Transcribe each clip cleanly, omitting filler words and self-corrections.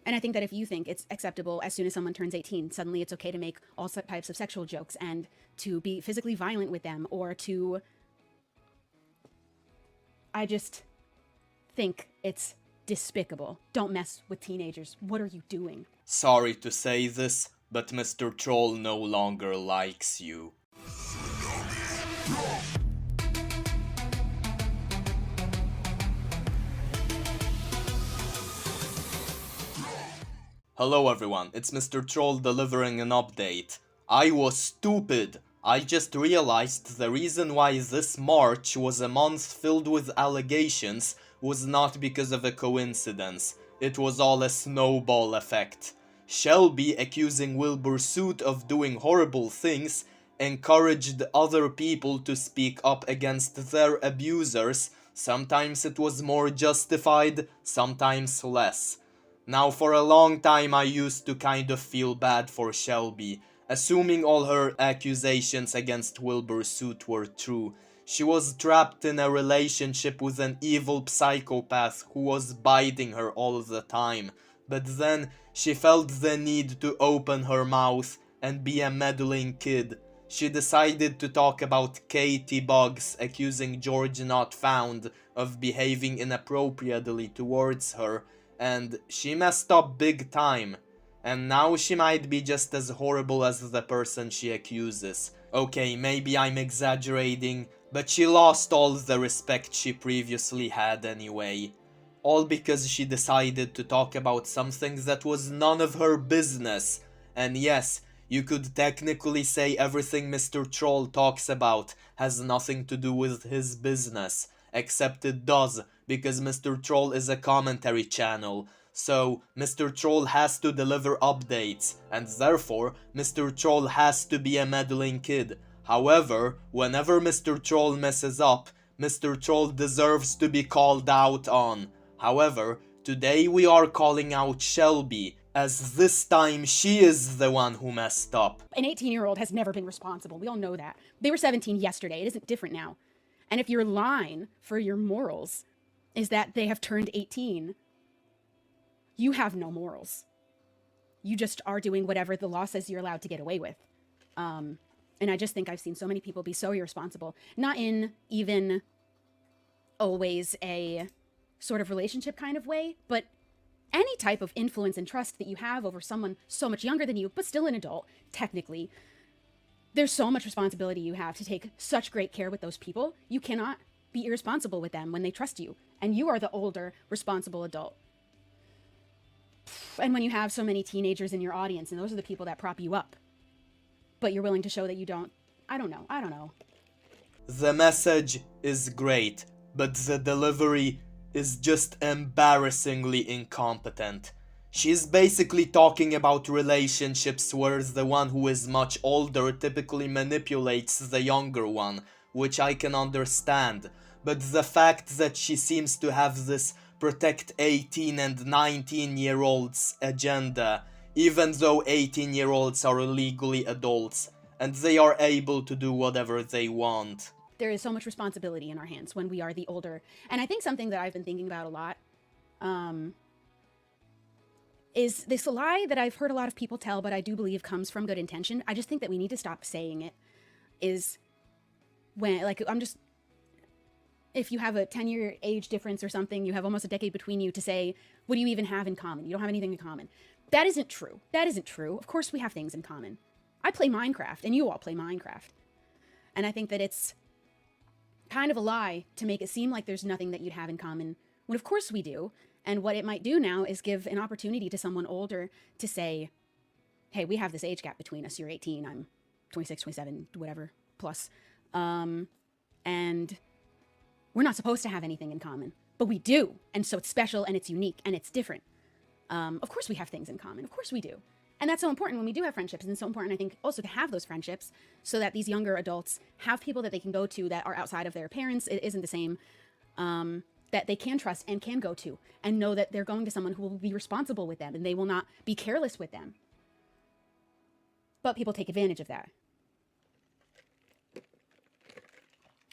And I think that if you think it's acceptable as soon as someone turns 18, suddenly it's okay to make all types of sexual jokes and to be physically violent with them or to... I just think it's despicable. Don't mess with teenagers. What are you doing? Sorry to say this, but Mr. Troll no longer likes you. Hello everyone, it's Mr. Troll delivering an update. I was stupid. I just realized the reason why this March was a month filled with allegations was not because of a coincidence. It was all a snowball effect. Shelby, accusing Wilbur Soot of doing horrible things, encouraged other people to speak up against their abusers. Sometimes it was more justified, sometimes less. Now, for a long time I used to kind of feel bad for Shelby, assuming all her accusations against Wilbur Soot were true. She was trapped in a relationship with an evil psychopath who was biting her all the time. But then she felt the need to open her mouth and be a meddling kid. She decided to talk about Katie Boggs accusing GeorgeNotFound of behaving inappropriately towards her, and she messed up big time. And now she might be just as horrible as the person she accuses. Okay, maybe I'm exaggerating, but she lost all the respect she previously had anyway. All because she decided to talk about something that was none of her business. And yes, you could technically say everything Mr. Troll talks about has nothing to do with his business. Except it does, because Mr. Troll is a commentary channel. So, Mr. Troll has to deliver updates, and therefore, Mr. Troll has to be a meddling kid. However, whenever Mr. Troll messes up, Mr. Troll deserves to be called out on. However, today we are calling out Shelby, as this time she is the one who messed up. An 18-year-old has never been responsible. We all know that. They were 17 yesterday. It isn't different now. And if your line for your morals is that they have turned 18, you have no morals. You just are doing whatever the law says you're allowed to get away with. And I just think I've seen so many people be so irresponsible, not in even always a sort of relationship kind of way, but any type of influence and trust that you have over someone so much younger than you, but still an adult, technically. There's so much responsibility you have to take such great care with those people. You cannot be irresponsible with them when they trust you. And you are the older, responsible adult. And when you have so many teenagers in your audience, and those are the people that prop you up, but you're willing to show that you don't, I don't know. The message is great, but the delivery is just embarrassingly incompetent. She's basically talking about relationships where the one who is much older typically manipulates the younger one, which I can understand, but the fact that she seems to have this protect 18 and 19-year-olds agenda, even though 18-year-olds are legally adults, and they are able to do whatever they want. There is so much responsibility in our hands when we are the older. And I think something that I've been thinking about a lot is this lie that I've heard a lot of people tell, but I do believe comes from good intention. I just think that we need to stop saying it. Is when, like, if you have a 10-year age difference or something, you have almost a decade between you, to say, what do you even have in common? You don't have anything in common. That isn't true. That isn't true. Of course we have things in common. I play Minecraft, and you all play Minecraft. And I think that it's kind of a lie to make it seem like there's nothing that you'd have in common, when of course we do. And what it might do now is give an opportunity to someone older to say, hey, we have this age gap between us. You're 18, I'm 26, 27, whatever, plus. And we're not supposed to have anything in common, but we do. And so it's special and it's unique and it's different. Of course we have things in common. Of course we do. And that's so important when we do have friendships. And it's so important, I think, also to have those friendships so that these younger adults have people that they can go to that are outside of their parents. It isn't the same, that they can trust and can go to and know that they're going to someone who will be responsible with them and they will not be careless with them. But people take advantage of that.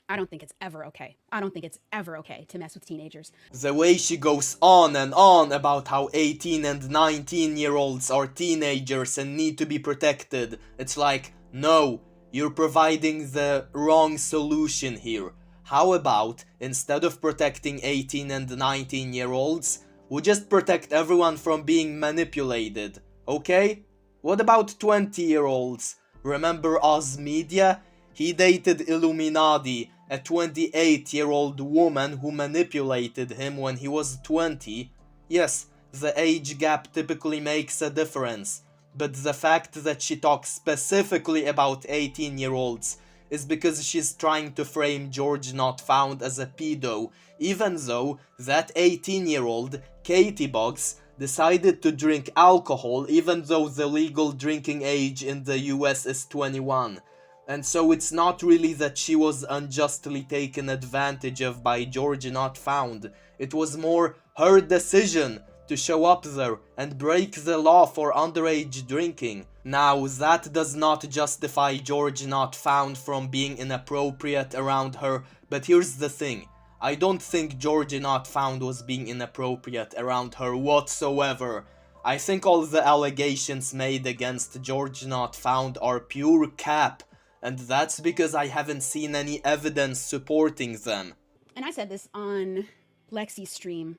I don't think it's ever okay. I don't think it's ever okay to mess with teenagers. The way she goes on and on about how 18 and 19-year-olds are teenagers and need to be protected, it's like, no, you're providing the wrong solution here. How about, instead of protecting 18 and 19-year-olds, we just protect everyone from being manipulated, okay? What about 20-year-olds? Remember Oz Media? He dated Illuminati, a 28-year-old woman who manipulated him when he was 20. Yes, the age gap typically makes a difference, but the fact that she talks specifically about 18-year-olds is because she's trying to frame GeorgeNotFound as a pedo, even though that 18-year-old, Katie Boggs, decided to drink alcohol even though the legal drinking age in the US is 21. And so it's not really that she was unjustly taken advantage of by GeorgeNotFound. It was more her decision to show up there and break the law for underage drinking. Now, that does not justify GeorgeNotFound from being inappropriate around her, but here's the thing. I don't think GeorgeNotFound was being inappropriate around her whatsoever. I think all the allegations made against GeorgeNotFound are pure cap, and that's because I haven't seen any evidence supporting them. And I said this on Lexi's stream,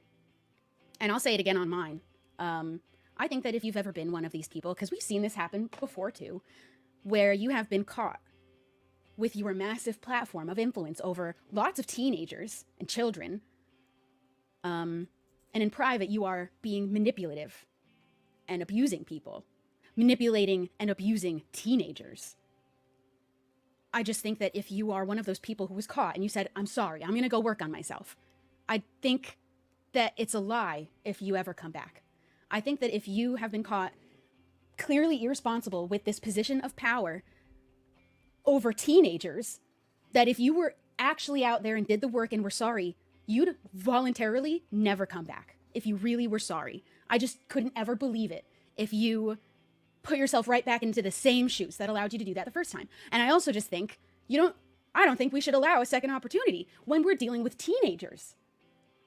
and I'll say it again on mine. I think that if you've ever been one of these people, because we've seen this happen before too, where you have been caught with your massive platform of influence over lots of teenagers and children, and in private you are being manipulative and abusing people, manipulating and abusing teenagers. I just think that if you are one of those people who was caught and you said, I'm sorry, I'm going to go work on myself, I think that it's a lie if you ever come back. I think that if you have been caught clearly irresponsible with this position of power over teenagers, that if you were actually out there and did the work and were sorry, you'd voluntarily never come back. If you really were sorry. I just couldn't ever believe it if you put yourself right back into the same shoes that allowed you to do that the first time. And I also just think I don't think we should allow a second opportunity when we're dealing with teenagers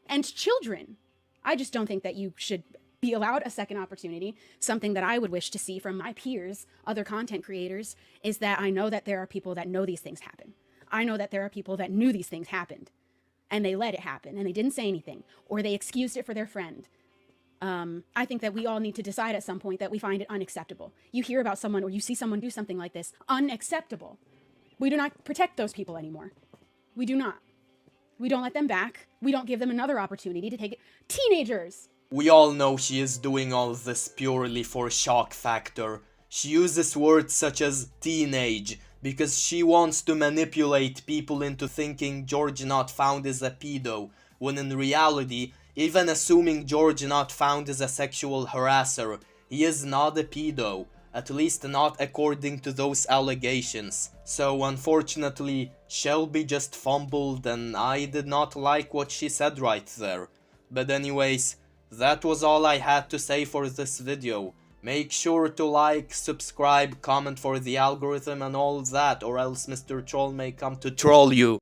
and children. I just don't think that you should be allowed a second opportunity. Something that I would wish to see from my peers, other content creators, is that I know that there are people that know these things happen. I know that there are people that knew these things happened and they let it happen and they didn't say anything, or they excused it for their friend. I think that we all need to decide at some point that we find it unacceptable. You hear about someone or you see someone do something like this, unacceptable. We do not protect those people anymore. We do not. We don't let them back. We don't give them another opportunity to take it. Teenagers! We all know she is doing all this purely for shock factor. She uses words such as teenage because she wants to manipulate people into thinking GeorgeNotFound is a pedo, when in reality, even assuming GeorgeNotFound is a sexual harasser, he is not a pedo, at least not according to those allegations. So unfortunately, Shelby just fumbled and I did not like what she said right there. But anyways, that was all I had to say for this video. Make sure to like, subscribe, comment for the algorithm and all that, or else Mr. Troll may come to troll you.